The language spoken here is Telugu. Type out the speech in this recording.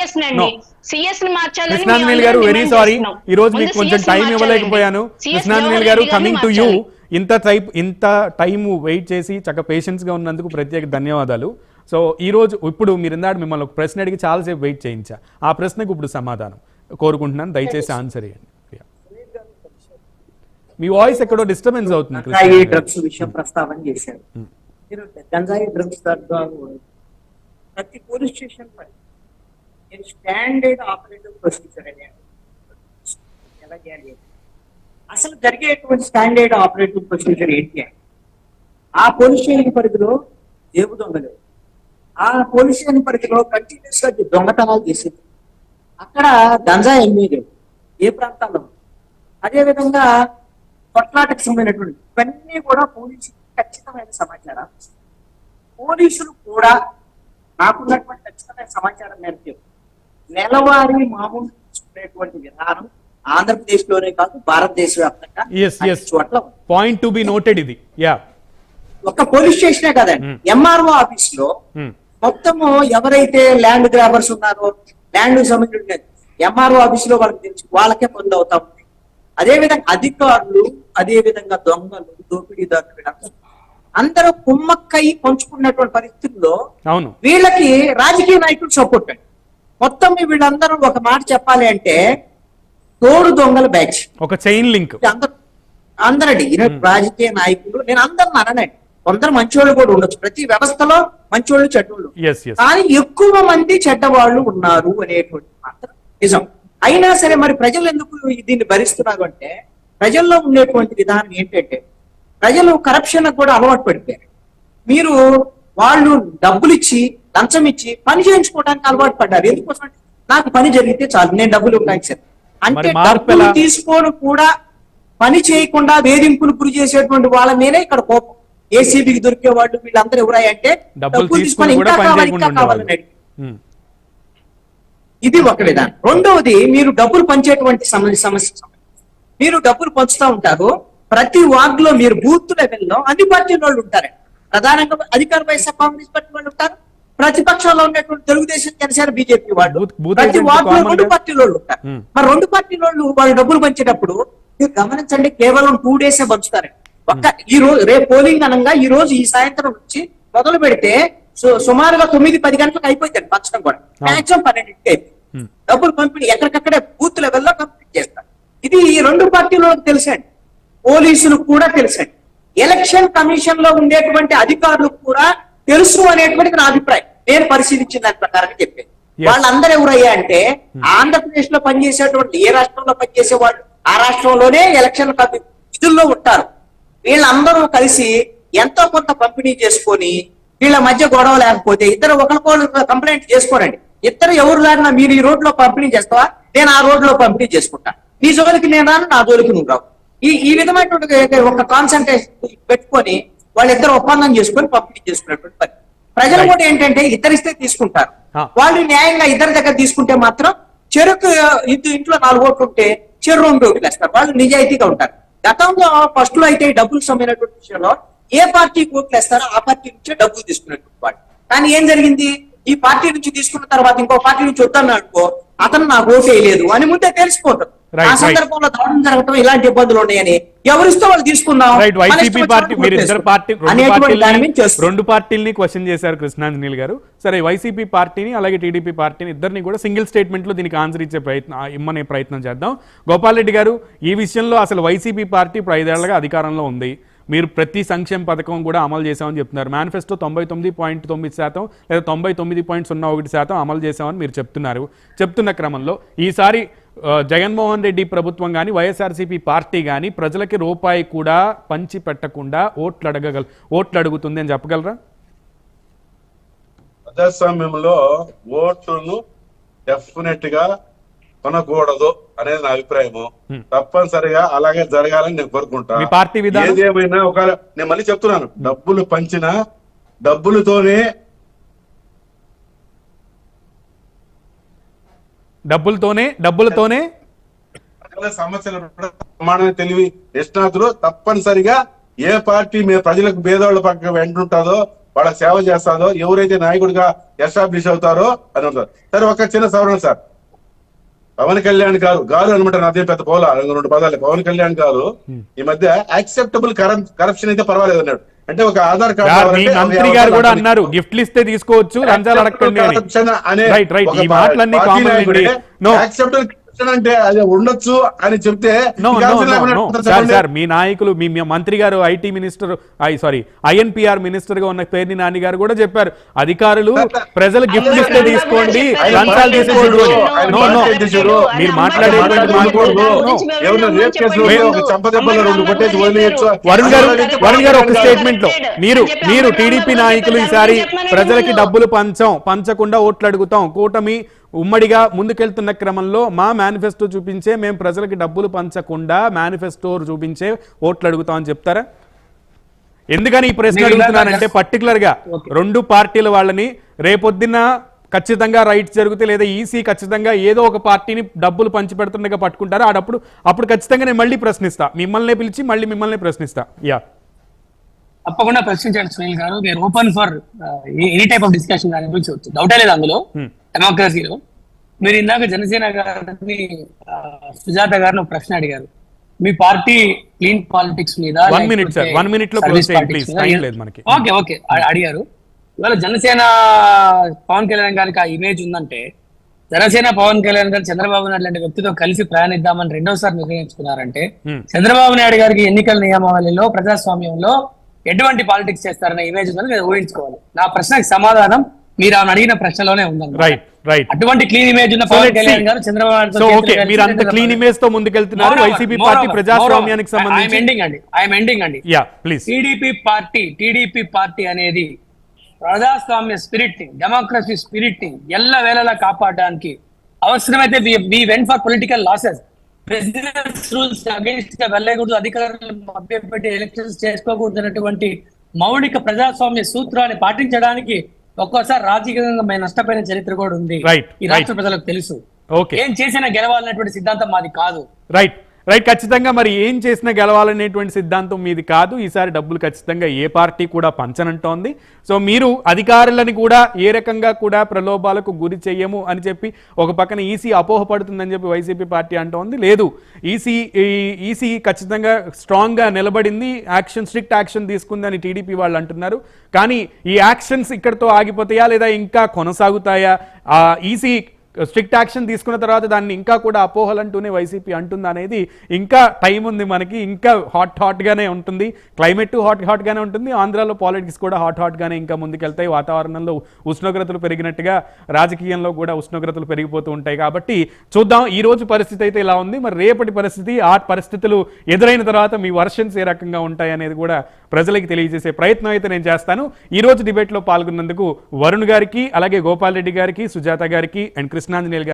కృష్ణాంజనేయులు గారు వెరీ సారీ, ఈ రోజు మీకు కొంచెం టైం ఇవ్వలేకపోయాను. కృష్ణాంజనేయులు గారు, కమింగ్ టు యూ. ఇంత టైం వెయిట్ చేసి చక్కగా పేషెన్స్ గా ఉన్నందుకు ప్రత్యేక ధన్యవాదాలు. సో ఈ రోజు ఇప్పుడు మీరు ఇందాక మిమ్మల్ని ఒక ప్రశ్న అడిగి చాలాసేపు వెయిట్ చేయించా. ఆ ప్రశ్నకు ఇప్పుడు సమాధానం కోరుకుంటున్నాను, దయచేసి ఆన్సర్ చేయండి. మీ వాయిస్ ఎక్కడో డిస్టర్బెన్స్ అవుతుంది. డ్రగ్స్ విషయం ప్రస్తావన చేశారు. మీరు గంజాయి డ్రగ్స్ ప్రతి police station standard operative procedure అని ఎలా చేయాలి, అసలు జరిగేటువంటి స్టాండర్డ్ ఆపరేటివ్ ప్రొసీజర్ ఏంటి? ఆ పోలీస్ స్టేషన్ పరిధిలో జేబు దొంగలు, ఆ పోలీస్ స్టేషన్ పరిధిలో కంటిన్యూస్ గా దొంగతనాలు చేసేది, అక్కడ గంజాయి అమ్మేది ఏ ప్రాంతాల్లో, అదేవిధంగా కొట్లాటకు సంబంధించినటువంటి ఇవన్నీ కూడా పోలీసులు ఖచ్చితమైన సమాచారం. పోలీసులు కూడా నాకున్నటువంటి ఖచ్చితమైన సమాచారం మేరకు నెలవారీ మామూలు తీసుకునేటువంటి విధానం ఆంధ్రప్రదేశ్ లోనే కాదు భారతదేశ వ్యాప్తంగా చోట్ల పాయింట్ టు బి నోటెడ్. ఇది ఒక పోలీస్ స్టేషనే కదండి, ఎంఆర్ఓ ఆఫీస్ లో మొత్తము ఎవరైతే ల్యాండ్ గ్రాబర్స్ ఉన్నారో ల్యాండ్ సంబంధించిన ఎంఆర్ఓ ఆఫీస్ లో వాళ్ళకి తెలుసు, వాళ్ళకే పొందు అవుతా ఉంది. అదేవిధంగా అధికారులు, అదేవిధంగా దొంగలు, దోపిడీదారులు అందరూ కుమ్మక్కై పంచుకున్నటువంటి పరిస్థితుల్లో వీళ్ళకి రాజకీయ నాయకులు సపోర్ట్ అండి. మొత్తం వీళ్ళందరూ ఒక మాట చెప్పాలి అంటే తోడు దొంగల బ్యాచ్, ఒక చైన్ లింక్. అందరండి రాజకీయ నాయకులు, నేను అందరిని అననండి, కొందరు మంచోళ్ళు కూడా ఉండొచ్చు, ప్రతి వ్యవస్థలో మంచోళ్ళు చెడ్డోళ్ళు, కానీ ఎక్కువ మంది చెడ్డవాళ్ళు ఉన్నారు అనేటువంటి మాత్రం నిజం. అయినా సరే మరి ప్రజలు ఎందుకు దీన్ని భరిస్తున్నారు అంటే ప్రజల్లో ఉండేటువంటి విధానం ఏంటంటే ప్రజలు కరప్షన్ కూడా అలవాటు పడిపోయారు. మీరు వాళ్ళు డబ్బులు ఇచ్చి లంచం ఇచ్చి పని చేయించుకోవడానికి అలవాటు పడ్డారు. ఎందుకోసం అంటే నాకు పని జరిగితే చాలు, నేను డబ్బులు ఇవ్వడానికి. అంటే డబ్బులు తీసుకొని కూడా పని చేయకుండా వేధింపులు గురి చేసేటువంటి వాళ్ళ మీదే ఇక్కడ కోపం. ఏసీబీకి దొరికే వాళ్ళు వీళ్ళందరూ ఎవరాయంటే డబ్బులు తీసుకొని ఇంకా కావాలి ఇంకా కావాలని అడిగి. ఇది ఒక విధానం. రెండవది, మీరు డబ్బులు పంచేటువంటి సమస్య. మీరు డబ్బులు పంచుతా ఉంటారు, ప్రతి వార్డు లో మీరు బూత్ లెవెల్లో అన్ని పార్టీల వాళ్ళు ఉంటారండి. ప్రధానంగా అధికార వైఎస్ఆర్ కాంగ్రెస్ పార్టీ వాళ్ళు ఉంటారు, ప్రతిపక్షంలో ఉన్నటువంటి తెలుగుదేశం, జనసేన, బీజేపీ వాళ్ళు ప్రతి వార్డులో 2 పార్టీల వాళ్ళు ఉంటారు. మరి 2 పార్టీల వాళ్ళు డబ్బులు పంచేటప్పుడు మీరు గమనించండి, కేవలం 2 డేసే పంచుతారండి. ఈ రోజు రేపు పోలింగ్ అనగా ఈ రోజు ఈ సాయంత్రం నుంచి మొదలు పెడితే సుమారుగా 9-10 గంటలకు అయిపోతుంది పంచడం కూడా, మాక్సిమం 12కి అయిపోయింది. డబ్బులు పంపిణీ ఎక్కడికక్కడే బూత్ లెవెల్లో కంప్లీట్ చేస్తారు. ఇది ఈ 2 పార్టీలకు తెలుసండి, పోలీసులకు కూడా తెలుసండి, ఎలక్షన్ కమిషన్ లో ఉండేటువంటి అధికారులకు కూడా తెలుసు అనేటువంటిది నా అభిప్రాయం. నేను పరిశీలించిన దాని ప్రకారంగా చెప్పాను. వాళ్ళందరూ ఎవరయ్యా అంటే ఆంధ్రప్రదేశ్ లో పనిచేసేటువంటి ఏ రాష్ట్రంలో పనిచేసే వాళ్ళు ఆ రాష్ట్రంలోనే ఎలక్షన్ విధుల్లో ఉంటారు. వీళ్ళందరూ కలిసి ఎంతో కొంత పంపిణీ చేసుకొని వీళ్ళ మధ్య గొడవ లేకపోతే ఇద్దరు ఒకరికొకరు కంప్లైంట్ చేసుకోరండి. ఇద్దరు ఎవరు లేకుండా మీరు ఈ రోడ్ లో పంపిణీ చేస్తావా, నేను ఆ రోడ్ లో పంపిణీ చేసుకుంటా, నీ జోలికి నేను రాను, నా జోలికి నువ్వు రావు. ఈ విధమైనటువంటి ఒక కాన్సన్ట్రేషన్ పెట్టుకొని వాళ్ళిద్దరు ఒప్పందం చేసుకొని పంపిణీ చేసుకున్నటువంటి పని. ప్రజలు కూడా ఏంటంటే ఇద్దరిస్తే తీసుకుంటారు, వాళ్ళు న్యాయంగా ఇద్దరి దగ్గర తీసుకుంటే మాత్రం చెరుకు ఇంట్లో 4 ఓట్లు ఉంటే చెరు 2 ఓట్లు వేస్తారు, వాళ్ళు నిజాయితీగా ఉంటారు. గతంలో ఫస్ట్ లో అయితే డబ్బులు సమైనటువంటి విషయంలో ఏ పార్టీకి ఓట్లు వేస్తారో ఆ పార్టీ నుంచే డబ్బులు తీసుకున్నటువంటి వాడు. కానీ ఏం జరిగింది, ఈ పార్టీ నుంచి తీసుకున్న తర్వాత ఇంకో పార్టీ నుంచి వద్దాను అనుకో, అతను నాకు ఓటు వేయలేదు అని ముందే తెలిసిపోతారు. ఆ సందర్భంలో దాడులు జరగటం ఇలాంటి ఇబ్బందులు ఉన్నాయని ఎవరిస్తే వాళ్ళు తీసుకుందాం. వైసీపీ పార్టీ, మీరు ఇద్దరు పార్టీ 2 పార్టీలని క్వశ్చన్ చేశారు కృష్ణాంజనేయులు గారు. సరే, వైసీపీ పార్టీని అలాగే టీడీపీ పార్టీని ఇద్దరిని కూడా సింగిల్ స్టేట్మెంట్ లో దీనికి ఆన్సర్ ఇమ్మనే ప్రయత్నం చేద్దాం. గోపాల్ రెడ్డి గారు, ఈ విషయంలో అసలు వైసీపీ పార్టీ ఇప్పుడు 5 ఏళ్లుగా అధికారంలో ఉంది, మీరు ప్రతి సంక్షేమ పథకం కూడా అమలు చేశామని చెప్తున్నారు. మేనిఫెస్టో 99.9% లేదా 99.01% అమలు చేశామని మీరు చెప్తున్న క్రమంలో ఈసారి జగన్మోహన్ రెడ్డి ప్రభుత్వం కానీ వైఎస్ఆర్సీపీ పార్టీ కానీ ప్రజలకి రూపాయి కూడా పంచి పెట్టకుండా ఓట్లు అడుగుతుంది అని చెప్పగలరా? ప్రజాస్వామ్యంలో ఓట్లను డెఫినెట్ గా కొనకూడదు అనేది నా అభిప్రాయము. తప్పనిసరిగా అలాగే జరగాలని నేను కోరుకుంటా. ఏదేమైనా నేను మళ్ళీ చెప్తున్నాను, డబ్బులు పంచిన డబ్బులతోనే సమస్యలు ప్రమాణమైన తెలివి నిష్ణాతులు తప్పనిసరిగా ఏ పార్టీ ప్రజలకు పేదవాళ్ళ పక్క వెంటుంటుందో వాళ్ళకి సేవ చేస్తాదో, ఎవరైతే నాయకుడిగా ఎస్టాబ్లిష్ అవుతారో అని ఉంటారు. సరే, ఒక చిన్న సవరణ సార్. పవన్ కళ్యాణ్ గారు అనమాట, నాదే పెద్ద పోలా 2 పదాలు. పవన్ కళ్యాణ్ గారు ఈ మధ్య యాక్సెప్టబుల్ కరప్షన్ అయితే పర్వాలేదు అన్నాడు. అంటే ఒక ఆధార్ కార్డు మీ మంత్రి గారు కూడా అన్నారు గిఫ్ట్లు ఇస్తే తీసుకోవచ్చు, లంచాలు అడగండి అని. రైట్ రైట్, ఈ మాటలన్నీ కామన్ అండి. నో అంటే అది ఉండొచ్చు అని చెప్తే సార్, మీ నాయకులు, మీ మంత్రి గారు, IT minister, sorry INPR minister గా ఉన్న పేర్ని నాని గారు కూడా చెప్పారు, అధికారులు ప్రజలు గిఫ్ట్ ఇస్తే తీసుకోండి, లంచాలు తీసుకోండి. నో నో, మీరు మాట్లాడేటువంటి వరుణ్ గారు ఒక స్టేట్మెంట్ లో మీరు టీడీపీ నాయకులు ఈసారి ప్రజలకి డబ్బులు పంచకుండా ఓట్లు అడుగుతాం, కూటమి ఉమ్మడిగా ముందుకెళ్తున్న క్రమంలో మా మేనిఫెస్టో చూపించే మేము ప్రజలకి డబ్బులు పంచకుండా మేనిఫెస్టో చూపించే ఓట్లు అడుగుతాం అని చెప్తారా? ఎందుకని ఈ ప్రశ్న అడుగుతున్నానంటే పర్టికులర్ గా 2 పార్టీల వాళ్ళని రేపొద్దున ఖచ్చితంగా రైట్స్ జరిగితే లేదా ఈసీ ఖచ్చితంగా ఏదో ఒక పార్టీని డబ్బులు పంచి పెడుతుండగా పట్టుకుంటారు, అప్పుడు ఖచ్చితంగా నేను మళ్ళీ ప్రశ్నిస్తా, మిమ్మల్ని పిలిచి మళ్ళీ మిమ్మల్ని ప్రశ్నిస్తా. యా, తప్పకుండా ప్రశ్నించండి సునీల్ గారు. మీరు open for any type of discussion దాని గురించి వచ్చు, డౌటే లేదు అందులో. డెమోక్రసీలో మీరు ఇందాక జనసేన గారిని, సుజాత గారిని ఒక ప్రశ్న అడిగారు, మీ పార్టీ క్లీన్ పాలిటిక్స్ మీద. ఓకే ఓకే అడిగారు. ఇవాళ జనసేన పవన్ కళ్యాణ్ గారికి ఆ ఇమేజ్ ఉందంటే, జనసేన పవన్ కళ్యాణ్ గారు చంద్రబాబు నాయుడు లాంటి వ్యక్తితో కలిసి ప్రయాణిద్దామని 2వ సారి నిర్ణయించుకున్నారంటే, చంద్రబాబు నాయుడు గారికి ఎన్నికల నియమావళిలో, ప్రజాస్వామ్యంలో ఎటువంటి పాలిటిక్స్ చేస్తారనే ఇమేజ్ ఉందని మీరు ఊహించుకోవాలి. నా ప్రశ్నకి సమాధానం మీరు ఆమె అడిగిన ప్రశ్నలోనే ఉందండి. రైట్ రైట్, అటువంటి క్లీన్ ఇమేజ్ ఉన్న పవన్ కళ్యాణ్ గారు చంద్రబాబు మీరు అంత క్లీన్ ఇమేజ్ తో ముందుకెళ్తున్నారు. వైసీపీ పార్టీ ప్రజాస్వామ్యానికి సంబంధించి ఎండింగ్ అండి. Yeah please. టీడీపీ పార్టీ అనేది ప్రజాస్వామ్య స్పిరిట్ ని, డెమోక్రసీ స్పిరిట్ ని ఎల్లవేళలా కాపాడడానికి అవసరమైతే we went for political losses, president's rules against గా వెళ్ళకూడదు, అధికారులు మభ్యపెట్టి ఎలక్షన్స్ చేసుకోకూడదు అనేటువంటి మౌలిక ప్రజాస్వామ్య సూత్రాన్ని పాటించడానికి ఒక్కోసారి రాజకీయంగా మేము నష్టపోయిన చరిత్ర కూడా ఉంది. ఈ రాష్ట్ర ప్రజలకు తెలుసు. ఏం చేసినా గెలవాలనేటువంటి సిద్ధాంతం మాది కాదు. రైట్ రైట్, ఖచ్చితంగా మరి ఏం చేసినా గెలవాలనేటువంటి సిద్ధాంతం మీది కాదు. ఈసారి డబ్బులు ఖచ్చితంగా ఏ పార్టీ కూడా పంచనంటోంది. సో మీరు అధికారులని కూడా ఏ రకంగా కూడా ప్రలోభాలకు గురి చెయ్యము అని చెప్పి ఒక పక్కన ఈసీ అపోహపడుతుందని చెప్పి వైసీపీ పార్టీ అంటోంది. లేదు, ఈసీ ఖచ్చితంగా స్ట్రాంగ్గా నిలబడింది, స్ట్రిక్ట్ యాక్షన్ తీసుకుందని టీడీపీ వాళ్ళు అంటున్నారు. కానీ ఈ యాక్షన్స్ ఇక్కడితో ఆగిపోతాయా లేదా ఇంకా కొనసాగుతాయా? ఈసీ స్ట్రిక్ట్ యాక్షన్ తీసుకున్న తర్వాత దాన్ని ఇంకా కూడా అపోహలు అంటూనే వైసీపీ అంటుంది అనేది ఇంకా టైం ఉంది మనకి. ఇంకా హాట్గానే ఉంటుంది, క్లైమేట్ హాట్గానే ఉంటుంది. ఆంధ్రాలో పాలిటిక్స్ కూడా హాట్గానే ఇంకా ముందుకెళ్తాయి. వాతావరణంలో ఉష్ణోగ్రతలు పెరిగినట్టుగా రాజకీయంలో కూడా ఉష్ణోగ్రతలు పెరిగిపోతూ ఉంటాయి. కాబట్టి చూద్దాం, ఈ రోజు పరిస్థితి అయితే ఇలా ఉంది. మరి రేపటి పరిస్థితి, ఆ పరిస్థితులు ఎదురైన తర్వాత మీ వర్షన్స్ ఏ రకంగా ఉంటాయి అనేది కూడా ప్రజలకి తెలియజేసే ప్రయత్నం అయితే నేను చేస్తాను. ఈ రోజు డిబేట్లో పాల్గొన్నందుకు వరుణ్ గారికి, అలాగే గోపాల్ రెడ్డి గారికి, సుజాత గారికి అండ్ కృష్ణాంజనేయులు